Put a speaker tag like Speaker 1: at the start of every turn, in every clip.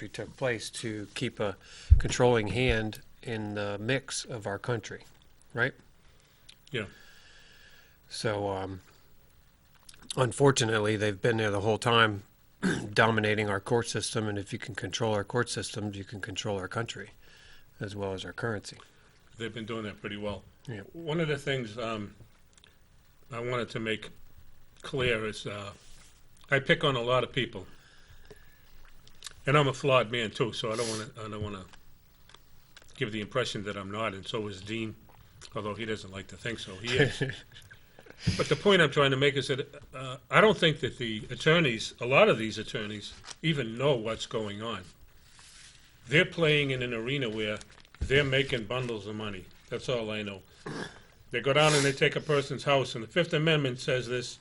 Speaker 1: country took place to keep a controlling hand in the mix of our country, right?
Speaker 2: Yeah.
Speaker 1: So, unfortunately, they've been there the whole time, dominating our court system, and if you can control our court systems, you can control our country, as well as our currency.
Speaker 2: They've been doing that pretty well.
Speaker 1: Yeah.
Speaker 2: One of the things I wanted to make clear is I pick on a lot of people, and I'm a flawed man too. So I don't want to give the impression that I'm not, and so is Dean, although he doesn't like to think so. He is. But the point I'm trying to make is that I don't think that the attorneys, a lot of these attorneys, even know what's going on. They're playing in an arena where they're making bundles of money. That's all I know. They go down and they take a person's house, and the Fifth Amendment says this.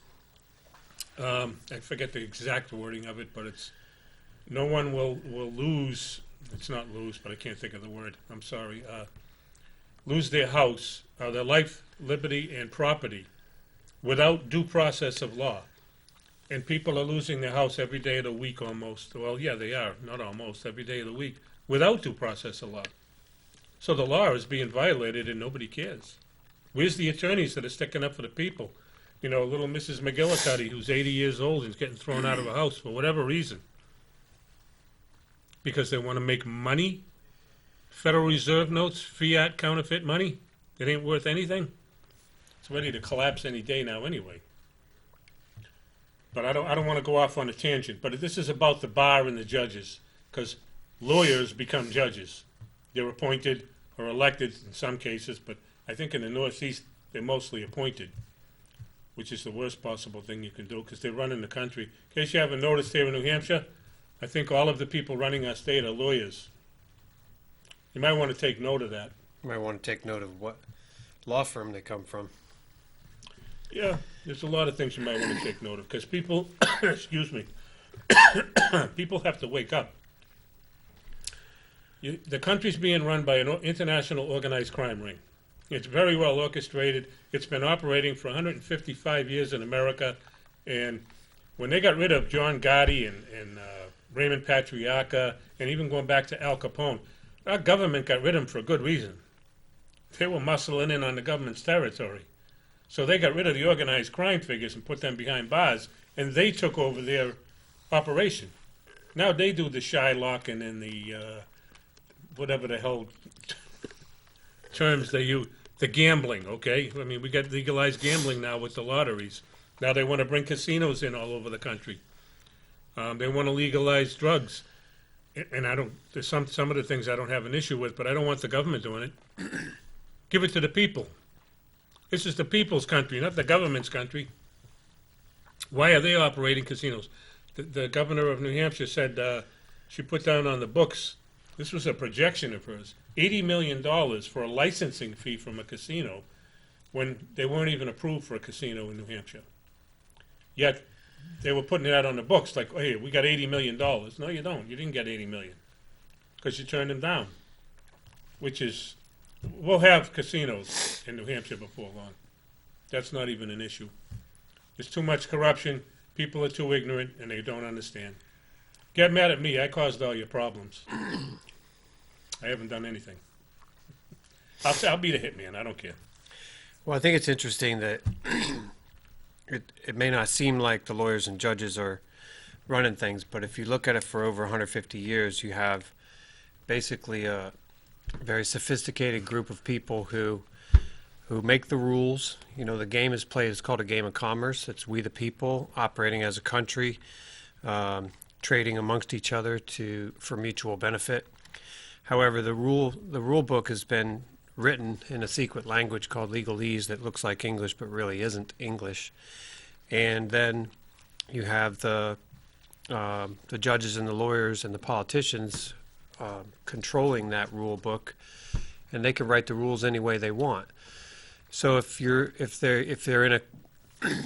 Speaker 2: I forget the exact wording of it, but it's no one will lose. It's not lose, but I can't think of the word. I'm sorry. Lose their house, their life, liberty, and property without due process of law. And people are losing their house every day of the week almost. Well, yeah, they are. Not almost. Every day of the week without due process of law. So the law is being violated and nobody cares. Where's the attorneys that are sticking up for the people? You know, little Mrs. McGillicuddy, who's 80 years old and is getting thrown out of her house for whatever reason. Because they want to make money? Federal Reserve notes, fiat, counterfeit money? It ain't worth anything? It's ready to collapse any day now anyway. But I don't want to go off on a tangent, but this is about the bar and the judges, because lawyers become judges. They're appointed or elected in some cases, but I think in the Northeast they're mostly appointed, which is the worst possible thing you can do because they're running the country. In case you haven't noticed here in New Hampshire, I think all of the people running our state are lawyers. You might want to take note of that.
Speaker 1: You might want to take note of what law firm they come from.
Speaker 2: Yeah, there's a lot of things you might want to take note of because people, excuse me, people have to wake up. The country's being run by an international organized crime ring. It's very well orchestrated. It's been operating for 155 years in America. And when they got rid of John Gotti and Raymond Patriarca, and even going back to Al Capone, our government got rid of them for a good reason. They were muscling in on the government's territory. So they got rid of the organized crime figures and put them behind bars, and they took over their operation. Now they do the Shylocking and the whatever the hell terms they use, the gambling, okay? I mean, we got legalized gambling now with the lotteries. Now they want to bring casinos in all over the country. They want to legalize drugs. And there's some of the things I don't have an issue with, but I don't want the government doing it. Give it to the people. This is the people's country, not the government's country. Why are they operating casinos? The governor of New Hampshire said she put down on the books, this was a projection of hers, $80 million for a licensing fee from a casino when they weren't even approved for a casino in New Hampshire. Yet they were putting it out on the books like, hey, we got $80 million. No, you don't. You didn't get $80 million because you turned them down, which is, we'll have casinos in New Hampshire before long. That's not even an issue. There's too much corruption. People are too ignorant, and they don't understand. Get mad at me. I caused all your problems. I haven't done anything. I'll be the hitman. I don't care.
Speaker 1: Well, I think it's interesting that it may not seem like the lawyers and judges are running things, but if you look at it for over 150 years, you have basically a very sophisticated group of people who make the rules. You know, the game is played, it's called a game of commerce. It's we the people operating as a country, trading amongst each other for mutual benefit. However, the rule book has been written in a secret language called legalese that looks like English but really isn't English. And then you have the judges and the lawyers and the politicians controlling that rule book, and they can write the rules any way they want. So if they're in a,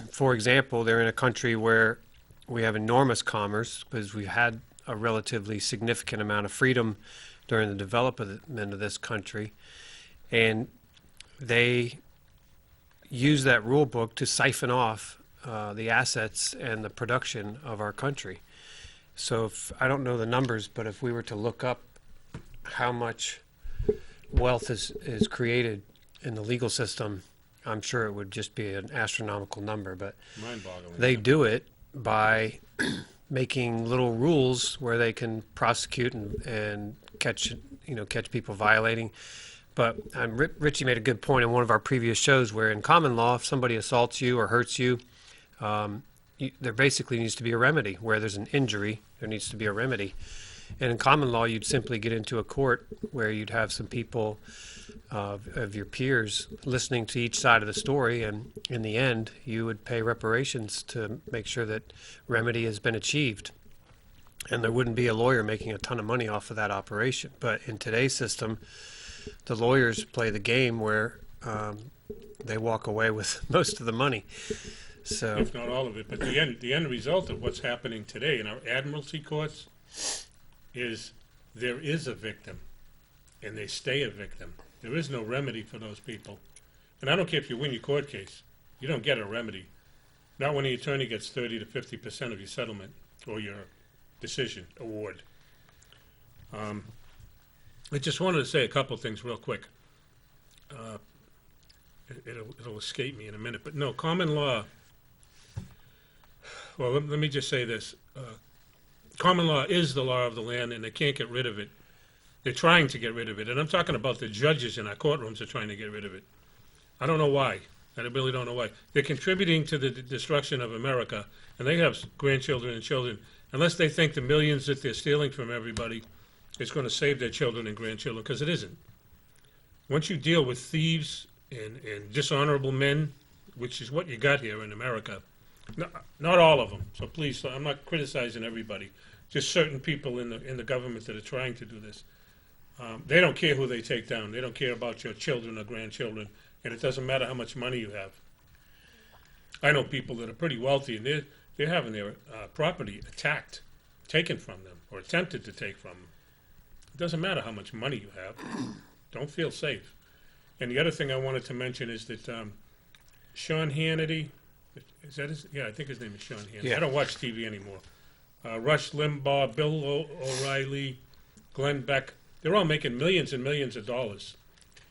Speaker 1: for example, they're in a country where we have enormous commerce because we've had a relatively significant amount of freedom during the development of this country, and they use that rule book to siphon off the assets and the production of our country. So if, I don't know the numbers, but if we were to look up how much wealth is created in the legal system, I'm sure it would just be an astronomical number, but
Speaker 2: Mind-boggling.
Speaker 1: they do it by making little rules where they can prosecute and catch people violating. But Richie made a good point in one of our previous shows where in common law, if somebody assaults you or hurts you, there basically needs to be a remedy. Where there's an injury, there needs to be a remedy. And in common law, you'd simply get into a court where you'd have some people of your peers listening to each side of the story, and in the end, you would pay reparations to make sure that remedy has been achieved. And there wouldn't be a lawyer making a ton of money off of that operation. But in today's system, the lawyers play the game where they walk away with most of the money. So,
Speaker 2: if not all of it. But the end result of what's happening today in our Admiralty courts is there is a victim, and they stay a victim. There is no remedy for those people. And I don't care if you win your court case, you don't get a remedy. Not when the attorney gets 30 to 50% of your settlement or your decision award. I just wanted to say a couple things real quick. It'll escape me in a minute, but no, common law. Well, let me just say this. Common law is the law of the land, and they can't get rid of it. They're trying to get rid of it, and I'm talking about the judges in our courtrooms are trying to get rid of it. I don't know why. I really don't know why. They're contributing to the destruction of America, and they have grandchildren and children. Unless they think the millions that they're stealing from everybody is going to save their children and grandchildren, because it isn't. Once you deal with thieves and dishonorable men, which is what you got here in America, not all of them, so please, I'm not criticizing everybody, just certain people in the government that are trying to do this. They don't care who they take down. They don't care about your children or grandchildren, and it doesn't matter how much money you have. I know people that are pretty wealthy, and they're having their property attacked, taken from them, or attempted to take from them. It doesn't matter how much money you have. Don't feel safe. And the other thing I wanted to mention is that Sean Hannity, is that his? Yeah, I think his name is Sean Hannity.
Speaker 1: Yeah.
Speaker 2: I don't watch TV anymore. Rush Limbaugh, Bill O'Reilly, Glenn Beck, they're all making millions and millions of dollars.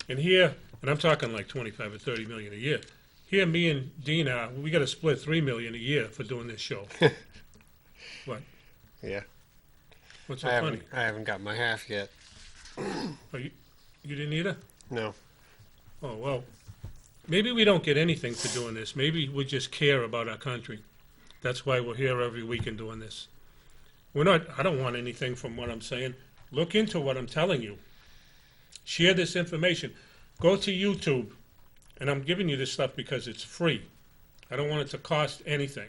Speaker 2: And here, and I'm talking like 25 or 30 million a year. Here, me and Dean, we got to split $3 million a year for doing this show. What?
Speaker 1: yeah.
Speaker 2: What's so
Speaker 1: I
Speaker 2: funny?
Speaker 1: haven't got my half yet.
Speaker 2: Oh, you didn't either?
Speaker 1: No.
Speaker 2: Oh, well, maybe we don't get anything for doing this. Maybe we just care about our country. That's why we're here every week and doing this. I don't want anything from what I'm saying. Look into what I'm telling you. Share this information. Go to YouTube, and I'm giving you this stuff because it's free. I don't want it to cost anything,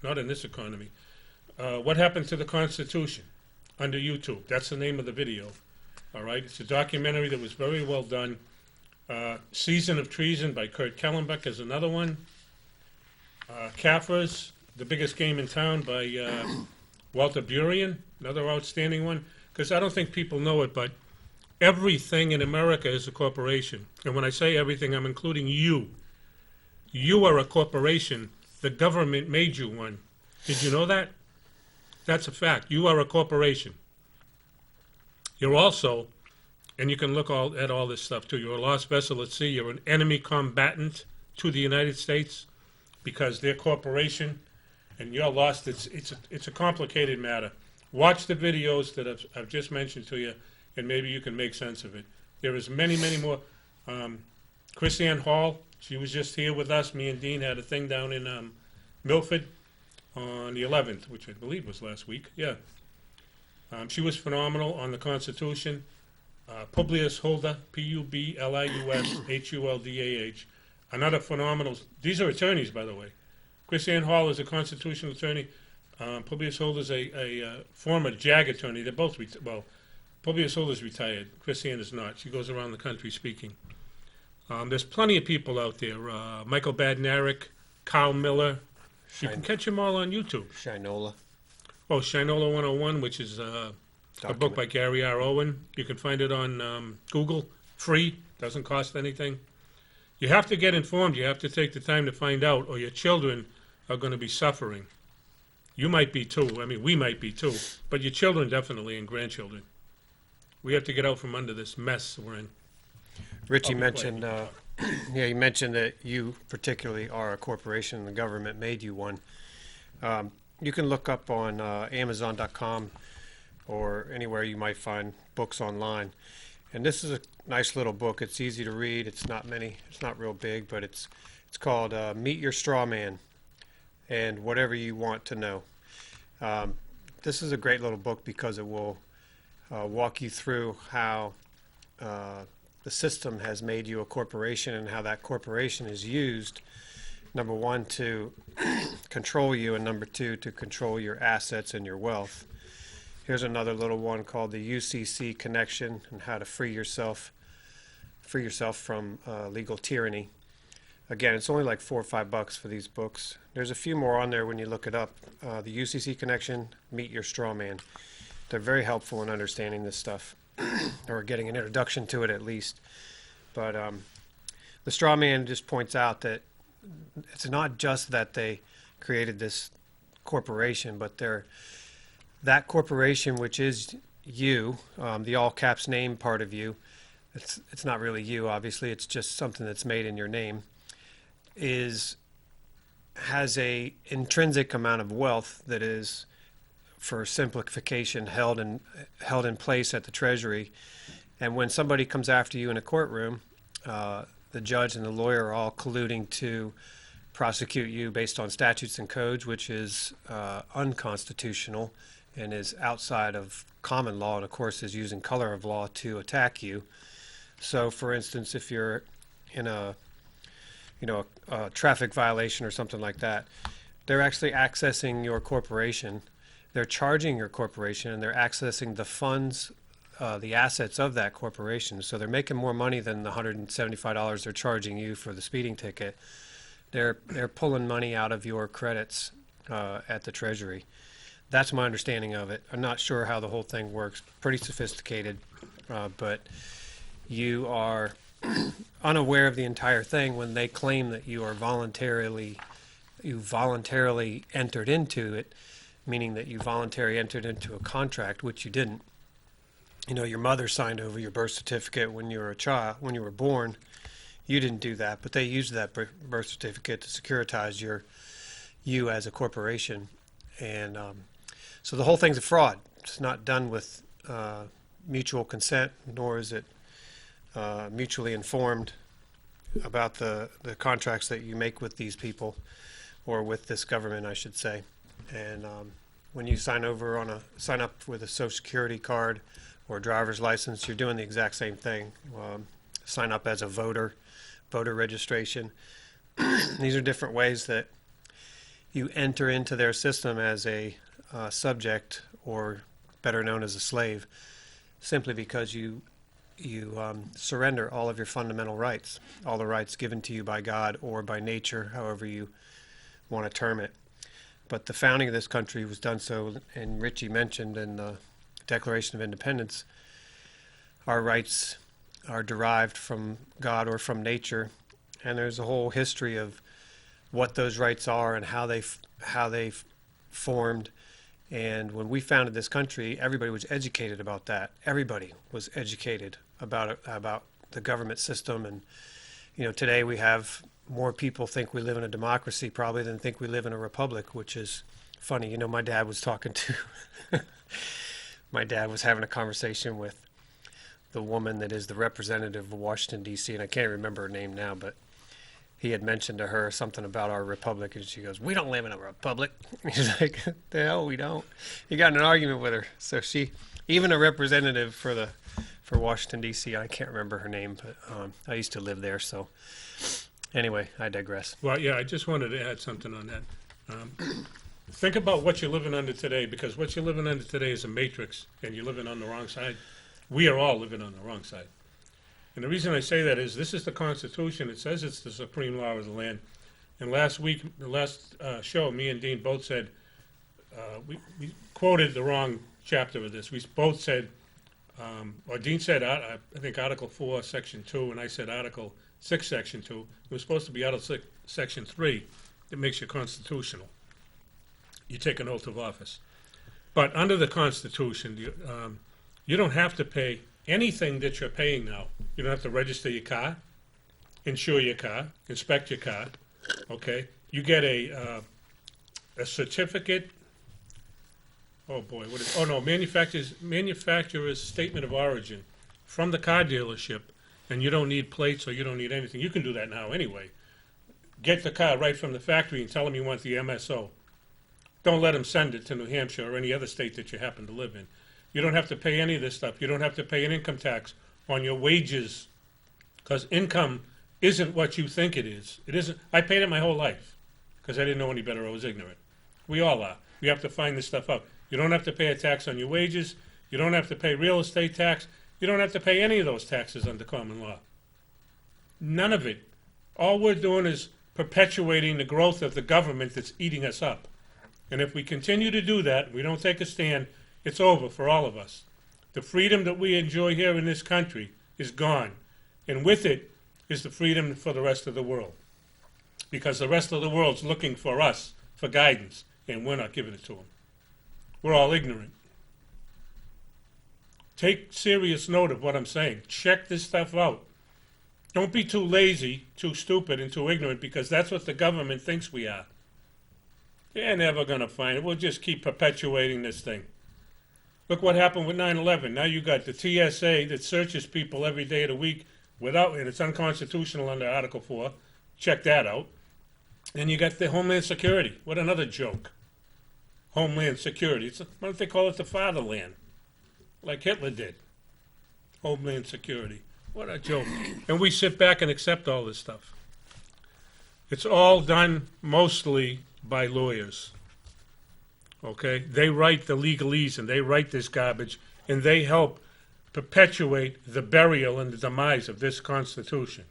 Speaker 2: not in this economy. What happened to the Constitution? Under YouTube. That's the name of the video. All right? It's a documentary that was very well done. Season of Treason by Kurt Kellenbeck is another one. CAFR's The Biggest Game in Town by Walter Burien, another outstanding one. Because I don't think people know it, but everything in America is a corporation. And when I say everything, I'm including you. You are a corporation. The government made you one. Did you know that? That's a fact. You are a corporation. You're also, and you can look at all this stuff too, you're a lost vessel at sea. You're an enemy combatant to the United States because they're corporation, and you're lost. It's a complicated matter. Watch the videos that I've just mentioned to you, and maybe you can make sense of it. There is many, many more. Chrisanne Hall, she was just here with us. Me and Dean had a thing down in Milford on the 11th, which I believe was last week. Yeah. She was phenomenal on the Constitution. Publius Huldah, Publius Huldah, another phenomenal. These are attorneys, by the way. Chrisanne Hall is a constitutional attorney. Publius Huldah is a former JAG attorney. They're both Publius Huldah is retired. Chrisanne is not. She goes around the country speaking. There's plenty of people out there. Michael Badnarik, Carl Miller. You can catch them all on YouTube.
Speaker 1: Shinola.
Speaker 2: Oh, Shinola 101, which is a book by Gary R. Owen. You can find it on Google, free, doesn't cost anything. You have to get informed. You have to take the time to find out, or your children are going to be suffering. You might be too. I mean, we might be too. But your children definitely and grandchildren. We have to get out from under this mess we're in.
Speaker 1: Richie
Speaker 2: I'll be
Speaker 1: mentioned,
Speaker 2: quiet.
Speaker 1: yeah, you mentioned that you particularly are a corporation and the government made you one. You can look up on Amazon.com or anywhere you might find books online. And this is a nice little book. It's easy to read. It's not real big, but it's called Meet Your Straw Man and Whatever You Want to Know. This is a great little book because it will walk you through how the system has made you a corporation and how that corporation is used, number one, to control you, and number two, to control your assets and your wealth. Here's another little one called the UCC Connection and how to free yourself from legal tyranny. Again, it's only like $4 or $5 for these books. There's a few more on there when you look it up. The UCC Connection, Meet Your Straw Man. They're very helpful in understanding this stuff, or getting an introduction to it at least. But the straw man just points out that it's not just that they created this corporation, but that corporation, which is you, the all caps name part of you, it's not really you, obviously, it's just something that's made in your name, has a intrinsic amount of wealth that is, for simplification, held in place at the Treasury. And when somebody comes after you in a courtroom, the judge and the lawyer are all colluding to prosecute you based on statutes and codes, which is unconstitutional and is outside of common law, and of course is using color of law to attack you. So, for instance, if you're in a traffic violation or something like that, they're actually accessing your corporation. They're charging your corporation, and they're accessing the funds, the assets of that corporation. So they're making more money than the $175 they're charging you for the speeding ticket. They're pulling money out of your credits at the Treasury. That's my understanding of it. I'm not sure how the whole thing works. Pretty sophisticated, but you are unaware of the entire thing when they claim that you voluntarily entered into it, meaning that you voluntarily entered into a contract, which you didn't. You know, your mother signed over your birth certificate when you were a child, when you were born. You didn't do that, but they used that birth certificate to securitize you as a corporation. And so the whole thing's a fraud. It's not done with mutual consent, nor is it mutually informed about the contracts that you make with these people, or with this government, I should say. And when you sign up with a Social Security card or a driver's license, you're doing the exact same thing. Sign up as a voter registration. These are different ways that you enter into their system as a subject, or better known as a slave, simply because you surrender all of your fundamental rights, all the rights given to you by God or by nature, however you want to term it. But the founding of this country was done so, and Richie mentioned in the Declaration of Independence, our rights are derived from God or from nature, and there's a whole history of what those rights are and how they formed. And when we founded this country, everybody was educated about that. Everybody was educated about the government system. And today we have more people think we live in a democracy probably than think we live in a republic, which is funny. My dad was my dad was having a conversation with the woman that is the representative of Washington, D.C., and I can't remember her name now, but he had mentioned to her something about our republic, and she goes, "We don't live in a republic." He's like, "The hell we don't." He got in an argument with her. So even a representative for Washington, D.C., I can't remember her name, but I used to live there, so anyway, I digress.
Speaker 2: Well, yeah, I just wanted to add something on that. Think about what you're living under today, because what you're living under today is a matrix, and you're living on the wrong side. We are all living on the wrong side. And the reason I say that is this is the Constitution. It says it's the supreme law of the land. And the last show, me and Dean both said, we quoted the wrong chapter of this. We both said, or Dean said, I think Article 4, Section 2, and I said Article 6, Section 2. It was supposed to be Article 6, Section 3 that makes you constitutional. you take an oath of office. But under the Constitution, you don't have to pay anything that you're paying now. You don't have to register your car, insure your car, inspect your car, okay? You get a certificate, manufacturer's statement of origin from the car dealership, and you don't need plates or you don't need anything. You can do that now anyway. Get the car right from the factory and tell them you want the MSO. Don't let them send it to New Hampshire or any other state that you happen to live in. You don't have to pay any of this stuff. You don't have to pay an income tax on your wages, because income isn't what you think it is. It isn't. I paid it my whole life because I didn't know any better. I was ignorant. We all are. You have to find this stuff out. You don't have to pay a tax on your wages. You don't have to pay real estate tax. You don't have to pay any of those taxes under common law. None of it. All we're doing is perpetuating the growth of the government that's eating us up. And if we continue to do that, we don't take a stand, it's over for all of us. The freedom that we enjoy here in this country is gone. And with it is the freedom for the rest of the world. Because the rest of the world's looking for us for guidance, and we're not giving it to them. We're all ignorant. Take serious note of what I'm saying. Check this stuff out. Don't be too lazy, too stupid, and too ignorant, because that's what the government thinks we are. They're never going to find it. We'll just keep perpetuating this thing. Look what happened with 9/11. Now you got the TSA that searches people every day of the week without, and it's unconstitutional under Article 4. Check that out. And you got the Homeland Security. What another joke. Homeland Security. Why don't they call it the fatherland? Like Hitler did. Homeland Security. What a joke. And we sit back and accept all this stuff. It's all done mostly by lawyers. Okay? They write the legalese and they write this garbage, and they help perpetuate the burial and the demise of this Constitution.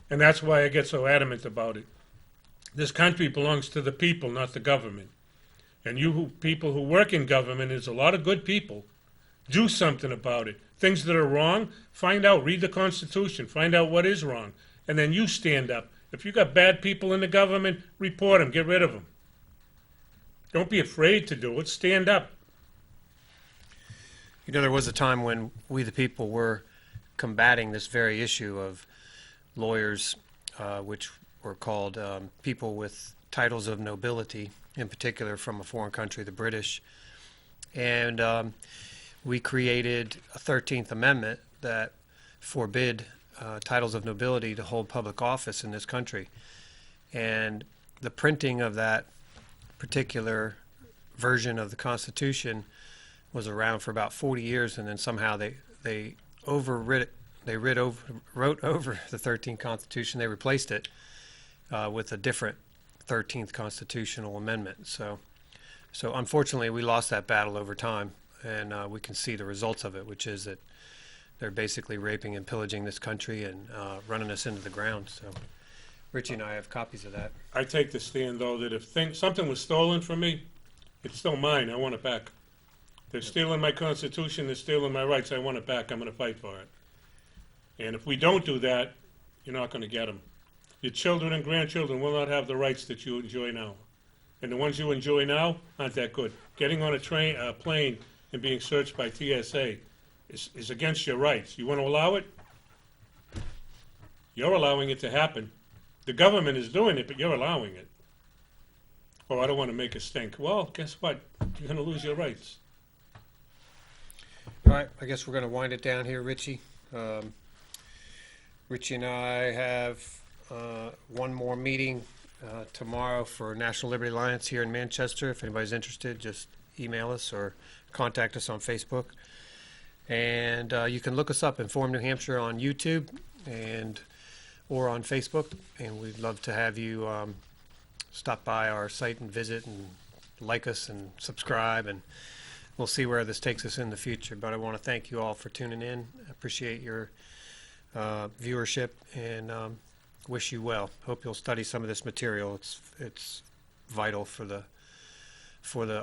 Speaker 2: And that's why I get so adamant about it. This country belongs to the people, not the government. And people who work in government, there's a lot of good people, do something about it. Things that are wrong, find out, read the Constitution, find out what is wrong, and then you stand up. If you got bad people in the government, report them, get rid of them. Don't be afraid to do it, stand up.
Speaker 1: You know, there was a time when we the people were combating this very issue of lawyers, which were called people with titles of nobility, in particular from a foreign country, the British. And we created a 13th Amendment that forbid titles of nobility to hold public office in this country. And the printing of that particular version of the Constitution was around for about 40 years, and then somehow they overwrit it. They wrote over the 13th Constitution. They replaced it with a different 13th constitutional amendment. So unfortunately, we lost that battle over time, and we can see the results of it, which is that they're basically raping and pillaging this country and running us into the ground. So Richie and I have copies of that.
Speaker 2: I take the stand, though, that if something was stolen from me, it's still mine. I want it back. They're stealing my Constitution. They're stealing my rights. I want it back. I'm going to fight for it. And if we don't do that, you're not going to get them. Your children and grandchildren will not have the rights that you enjoy now. And the ones you enjoy now aren't that good. Getting on a plane and being searched by TSA is against your rights. You want to allow it? You're allowing it to happen. The government is doing it, but you're allowing it. Oh, I don't want to make a stink. Well, guess what? You're going to lose your rights.
Speaker 1: All right, I guess we're going to wind it down here, Richie. Richie and I have one more meeting tomorrow for National Liberty Alliance here in Manchester. If anybody's interested, just email us or contact us on Facebook. And you can look us up, Inform New Hampshire, on YouTube or on Facebook. And we'd love to have you stop by our site and visit and like us and subscribe. And we'll see where this takes us in the future. But I want to thank you all for tuning in. I appreciate your viewership and wish you well. Hope you'll study some of this material. It's vital for the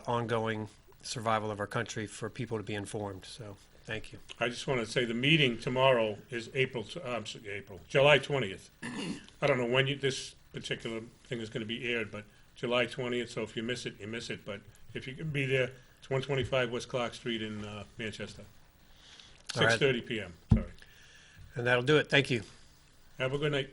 Speaker 1: ongoing survival of our country, for people to be informed. So thank you.
Speaker 2: I just want to say the meeting tomorrow is July 20th. I don't know when this particular thing is going to be aired, but July 20th, so if you miss it, you miss it. But if you can be there, it's 125 West Clark Street in Manchester.
Speaker 1: All right.
Speaker 2: 6:30 p.m., sorry.
Speaker 1: And that'll do it. Thank you.
Speaker 2: Have a good night.